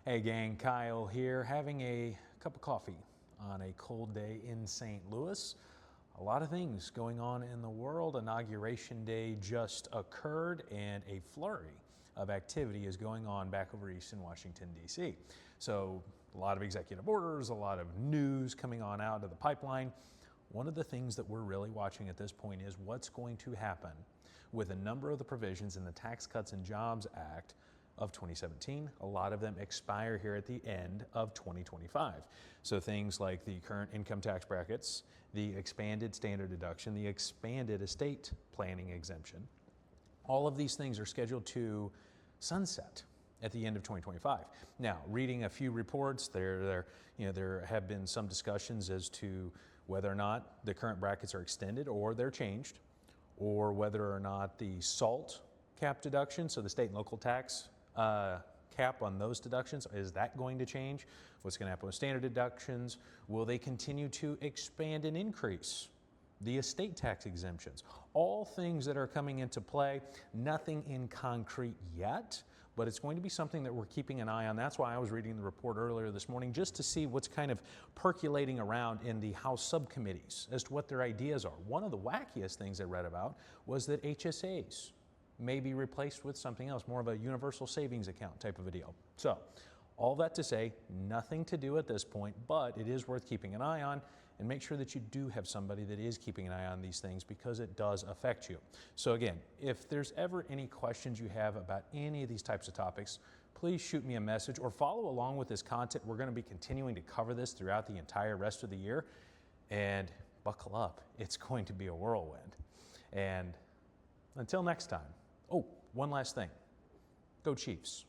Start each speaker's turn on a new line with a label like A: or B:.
A: Hey gang, Kyle here, having a cup of coffee on a cold day in St. Louis. A lot of things going on in the world. Inauguration Day just occurred and a flurry of activity is going on back over east in Washington, D.C. So a lot of executive orders, a lot of news coming on out of the pipeline. One of the things that we're really watching at this point is what's going to happen with a number of the provisions in the Tax Cuts and Jobs Act of 2017. A lot of them expire here at the end of 2025. So things like the current income tax brackets, the expanded standard deduction, the expanded estate planning exemption, all of these things are scheduled to sunset at the end of 2025. Now, reading a few reports, there have been some discussions as to whether or not the current brackets are extended or they're changed, or whether or not the SALT cap deduction, so the state and local tax cap on those deductions, is that going to change? What's going to happen with standard deductions? Will they continue to expand and increase the estate tax exemptions? All things that are coming into play, nothing in concrete yet, but it's going to be something that we're keeping an eye on. That's why I was reading the report earlier this morning, just to see what's kind of percolating around in the House subcommittees as to what their ideas are. One of the wackiest things I read about was that HSAs may be replaced with something else, more of a universal savings account type of a deal. So all that to say, nothing to do at this point, but it is worth keeping an eye on, and make sure that you do have somebody that is keeping an eye on these things, because it does affect you. So again, if there's ever any questions you have about any of these types of topics, please shoot me a message or follow along with this content. We're going to be continuing to cover this throughout the entire rest of the year, and buckle up. It's going to be a whirlwind. And until next time. Oh, one last thing. Go Chiefs.